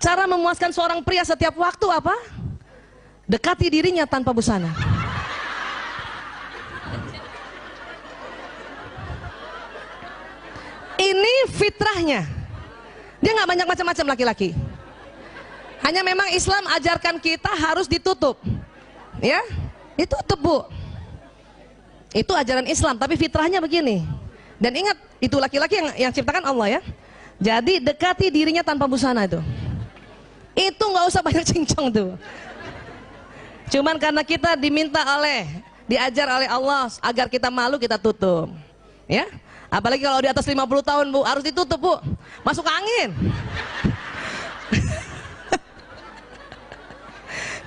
Cara memuaskan seorang pria setiap waktu apa? Dekati dirinya tanpa busana. Ini fitrahnya. Dia nggak banyak macam-macam laki-laki. Hanya memang Islam ajarkan kita harus ditutup. Ya, ditutup, Bu. Itu ajaran Islam, tapi fitrahnya begini. Dan ingat, itu laki-laki yang ciptakan Allah ya. Jadi dekati dirinya tanpa busana itu. Itu nggak usah banyak cincong tuh. Cuman karena kita diajar oleh Allah agar kita malu, kita tutup. Ya. Apalagi kalau di atas 50 tahun, Bu, harus ditutup, Bu. Masuk angin.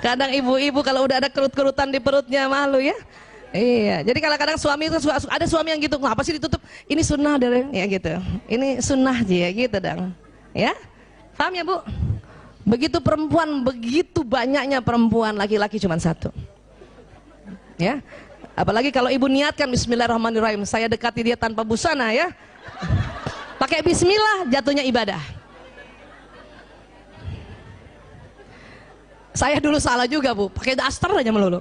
Kadang ibu-ibu kalau udah ada kerut-kerutan di perutnya malu ya. Iya, jadi kadang-kadang suami itu ada suami yang gitu, kenapa sih ditutup? Ini sunnah dari ya gitu. Ini sunnah aja ya gitu dong. Ya? Paham ya, Bu? Begitu perempuan, begitu banyaknya perempuan, laki-laki cuma satu. Ya? Apalagi kalau ibu niatkan bismillahirrahmanirrahim, saya dekati dia tanpa busana ya. Pakai bismillah, jatuhnya ibadah. Saya dulu salah juga, Bu, pakai daster aja melulu.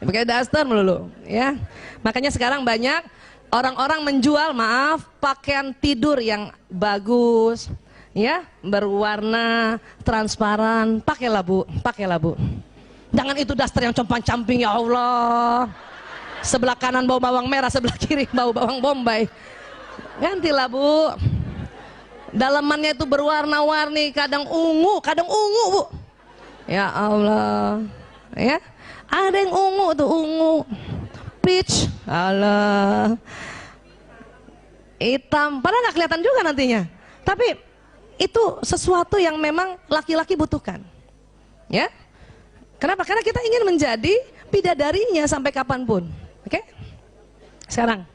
Pakai daster melulu, ya. Makanya sekarang banyak orang-orang menjual, maaf, pakaian tidur yang bagus, ya, berwarna transparan. Pakailah, Bu, pakailah, Bu. Jangan itu daster yang compang-camping, ya Allah. Sebelah kanan bau bawang merah, sebelah kiri bau bawang bombay. Gantilah, Bu. Dalamannya itu berwarna-warni, kadang ungu, Bu. Ya Allah, ya. Ada yang ungu tuh, ungu, peach, Allah, hitam, padahal nggak kelihatan juga nantinya. Tapi itu sesuatu yang memang laki-laki butuhkan, ya. Kenapa? Karena kita ingin menjadi bidadarinya sampai kapanpun. Oke? Sekarang,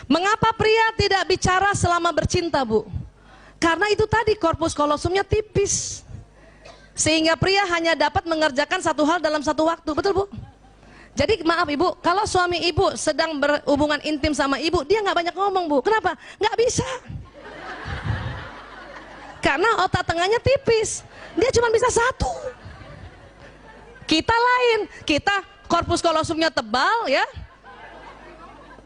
mengapa pria tidak bicara selama bercinta, Bu? Karena itu tadi korpus kolosumnya tipis. Sehingga pria hanya dapat mengerjakan satu hal dalam satu waktu, betul, Bu? Jadi maaf Ibu, kalau suami Ibu sedang berhubungan intim sama Ibu, dia nggak banyak ngomong, Bu. Kenapa? Nggak bisa. Karena otak tengahnya tipis, dia cuma bisa satu. Kita lain, kita korpus kolosumnya tebal, ya.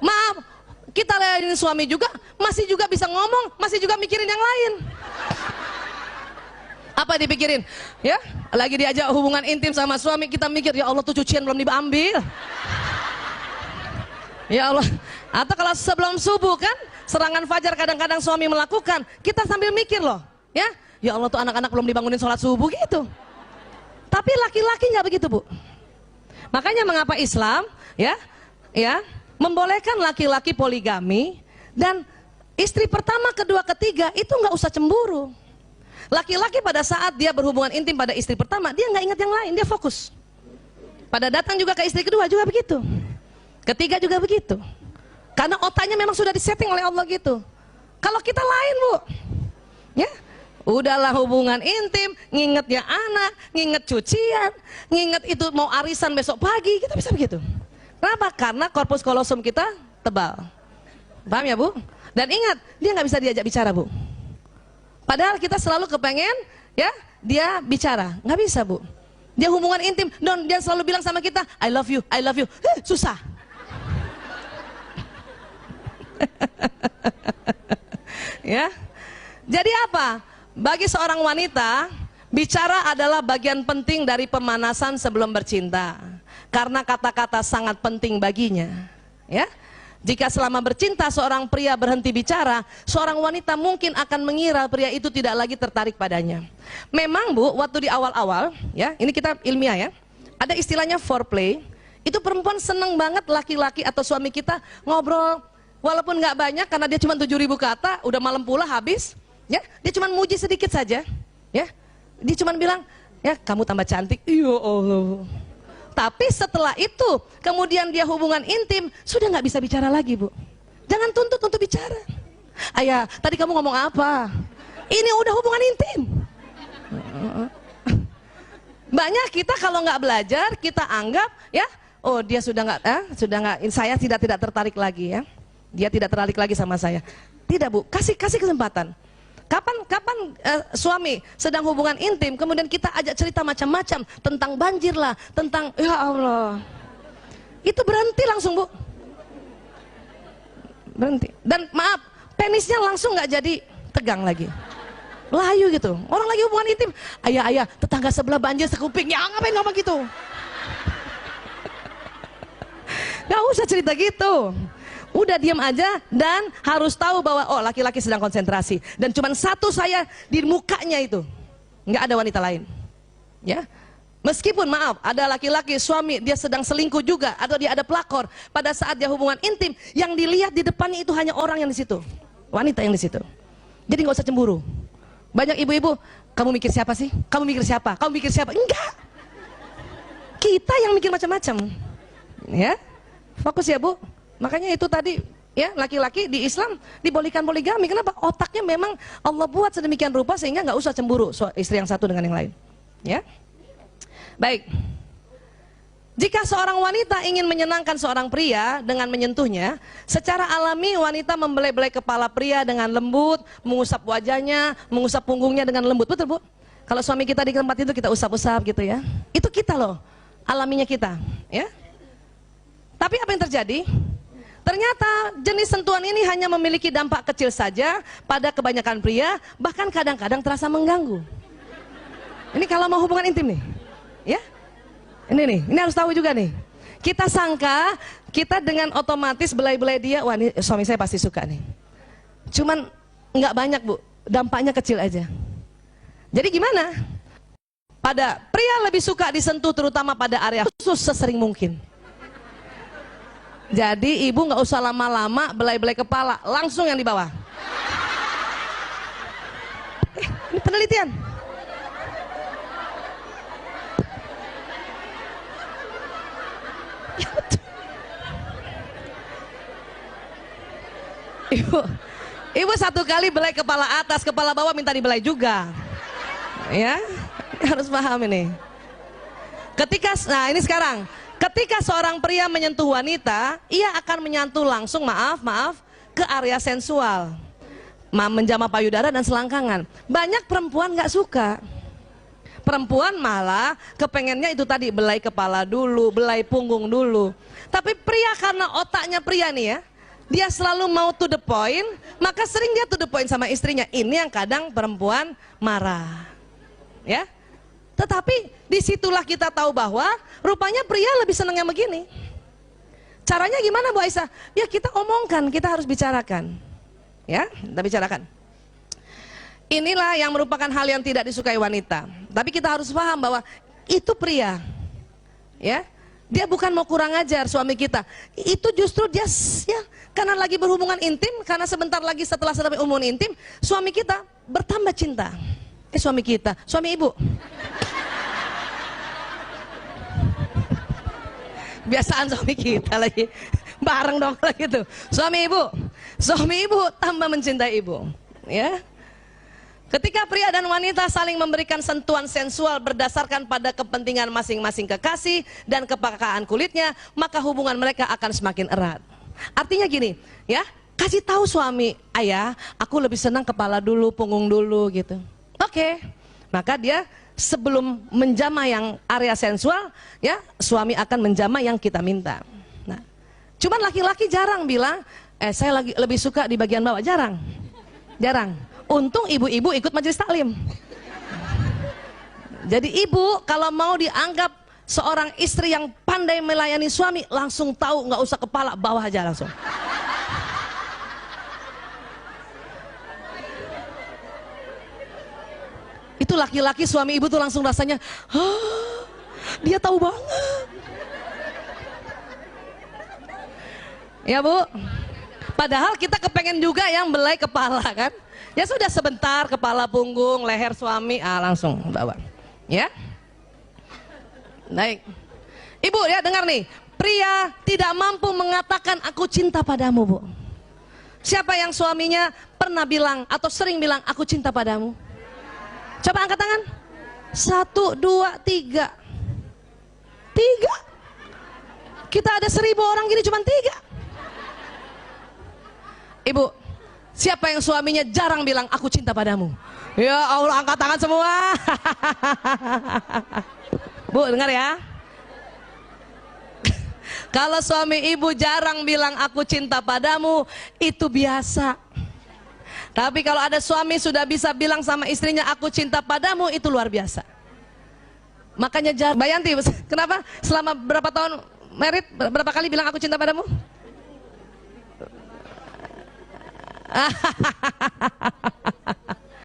Maaf, kita layanin suami juga, masih juga bisa ngomong, masih juga mikirin yang lain. Apa dipikirin? Ya, lagi diajak hubungan intim sama suami, kita mikir, ya Allah tuh cucian belum diambil. Ya Allah. Atau kalau sebelum subuh kan, serangan fajar kadang-kadang suami melakukan, kita sambil mikir loh, ya. Ya Allah tuh anak-anak belum dibangunin sholat subuh gitu. Tapi laki-laki nggak begitu, Bu. Makanya mengapa Islam, ya, membolehkan laki-laki poligami dan istri pertama, kedua, ketiga itu nggak usah cemburu. Laki-laki pada saat dia berhubungan intim pada istri pertama, dia nggak ingat yang lain, dia fokus. Pada datang juga ke istri kedua juga begitu. Ketiga juga begitu. Karena otaknya memang sudah disetting oleh Allah gitu. Kalau kita lain, Bu. Ya, udahlah hubungan intim, nginget ya anak, nginget cucian, nginget itu mau arisan besok pagi, kita bisa begitu. Kenapa? Karena korpus kolosum kita tebal. Paham ya, Bu? Dan ingat, dia nggak bisa diajak bicara, Bu. Padahal kita selalu kepengen, ya, dia bicara, nggak bisa, Bu. Dia hubungan intim, dia selalu bilang sama kita, I love you, susah. Ya, jadi apa? Bagi seorang wanita, bicara adalah bagian penting dari pemanasan sebelum bercinta, karena kata-kata sangat penting baginya, ya. Jika selama bercinta seorang pria berhenti bicara, seorang wanita mungkin akan mengira pria itu tidak lagi tertarik padanya. Memang, Bu, waktu di awal-awal, ya, ini kita ilmiah ya, ada istilahnya foreplay. Itu perempuan seneng banget laki-laki atau suami kita ngobrol, walaupun nggak banyak karena dia cuma 7.000 kata, udah malam pula habis, ya, dia cuma muji sedikit saja, ya, dia cuma bilang, ya kamu tambah cantik, ya Allah. Tapi setelah itu, kemudian dia hubungan intim, sudah nggak bisa bicara lagi, Bu. Jangan tuntut untuk bicara. Ayah, tadi kamu ngomong apa? Ini udah hubungan intim. Banyak kita kalau nggak belajar, kita anggap, ya, oh dia sudah nggak, saya tidak tertarik lagi, ya. Dia tidak tertarik lagi sama saya. Tidak, Bu, kasih kesempatan. Suami sedang hubungan intim, kemudian kita ajak cerita macam-macam tentang banjir lah, tentang ya Allah. Itu berhenti langsung, Bu. Berhenti. Dan maaf, penisnya langsung nggak jadi tegang lagi. Layu gitu. Orang lagi hubungan intim, ayah, tetangga sebelah banjir sekuping. Ya ngapain ngomong gitu? Gak usah cerita gitu. Udah diam aja dan harus tahu bahwa oh laki-laki sedang konsentrasi dan cuman satu saya di mukanya itu, nggak ada wanita lain, ya. Meskipun maaf ada laki-laki suami dia sedang selingkuh juga atau dia ada pelakor pada saat dia hubungan intim, yang dilihat di depannya itu hanya orang yang di situ, wanita yang di situ. Jadi nggak usah cemburu. Banyak ibu-ibu, kamu mikir siapa sih? Kamu mikir siapa? Kamu mikir siapa? Enggak. Kita yang mikir macam-macam, ya. Fokus ya, Bu. Makanya itu tadi ya, laki-laki di Islam dibolehkan poligami. Kenapa? Otaknya memang Allah buat sedemikian rupa sehingga nggak usah cemburu istri yang satu dengan yang lain. Ya, baik. Jika seorang wanita ingin menyenangkan seorang pria dengan menyentuhnya, secara alami wanita membelai-belai kepala pria dengan lembut, mengusap wajahnya, mengusap punggungnya dengan lembut. Betul, Bu? Kalau suami kita di tempat itu kita usap-usap gitu ya. Itu kita loh, alaminya kita. Ya. Tapi apa yang terjadi? Ternyata jenis sentuhan ini hanya memiliki dampak kecil saja pada kebanyakan pria, bahkan kadang-kadang terasa mengganggu. Ini kalau mau hubungan intim nih, ya. Ini harus tahu juga nih. Kita sangka kita dengan otomatis belai-belai dia, wah ini suami saya pasti suka nih. Cuman nggak banyak, Bu, dampaknya kecil aja. Jadi gimana? Pada pria lebih suka disentuh terutama pada area khusus sesering mungkin. Jadi ibu nggak usah lama-lama belai-belai kepala, langsung yang di bawah. Ini penelitian. Ibu satu kali belai kepala atas, kepala bawah minta dibelai juga. Ya, harus paham ini. Nah ini sekarang. Ketika seorang pria menyentuh wanita, ia akan menyentuh langsung, maaf, ke area sensual, menjamah payudara dan selangkangan. Banyak perempuan nggak suka. Perempuan malah kepengennya itu tadi, belai kepala dulu, belai punggung dulu. Tapi pria karena otaknya pria nih ya, dia selalu mau to the point, maka sering dia to the point sama istrinya. Ini yang kadang perempuan marah, ya. Tetapi disitulah kita tahu bahwa rupanya pria lebih senang yang begini. Caranya gimana, Bu Aisyah? Ya kita omongkan, kita harus bicarakan. Ya, kita bicarakan. Inilah yang merupakan hal yang tidak disukai wanita. Tapi kita harus paham bahwa itu pria. Ya, dia bukan mau kurang ajar suami kita. Itu justru dia ya, karena lagi berhubungan intim, karena sebentar lagi setelah hubungan intim, suami kita bertambah cinta. Suami kita, suami ibu. Biasaan suami kita lagi bareng dong lagi tuh. Suami ibu tambah mencintai ibu. Ya. Ketika pria dan wanita saling memberikan sentuhan sensual berdasarkan pada kepentingan masing-masing kekasih dan kepekaan kulitnya, maka hubungan mereka akan semakin erat. Artinya gini, ya, kasih tahu suami, ayah, aku lebih senang kepala dulu, punggung dulu gitu. Oke, maka dia sebelum menjamah yang area sensual, ya suami akan menjamah yang kita minta. Nah, cuman laki-laki jarang bilang, saya lebih suka di bagian bawah, jarang. Untung ibu-ibu ikut majelis taklim. Jadi ibu kalau mau dianggap seorang istri yang pandai melayani suami, langsung tahu, nggak usah kepala, bawah aja langsung. Itu laki-laki suami ibu tuh langsung rasanya, dia tahu banget. Ya Bu, padahal kita kepengen juga yang belai kepala kan. Ya sudah sebentar, kepala, punggung, leher suami, langsung bawa. Ya. Baik. Ibu ya dengar nih, pria tidak mampu mengatakan aku cinta padamu, Bu. Siapa yang suaminya pernah bilang atau sering bilang aku cinta padamu? Coba angkat tangan. 1, 2, 3. 3. Kita ada 1000 orang gini cuma 3. Ibu, Siapa yang suaminya jarang bilang aku cinta padamu? Ya Allah, angkat tangan semua. Bu, dengar ya. Kalau suami ibu jarang bilang aku cinta padamu, itu biasa. Tapi kalau ada suami sudah bisa bilang sama istrinya aku cinta padamu, itu luar biasa. Makanya Mbak Yanti, kenapa selama berapa tahun married berapa kali bilang aku cinta padamu?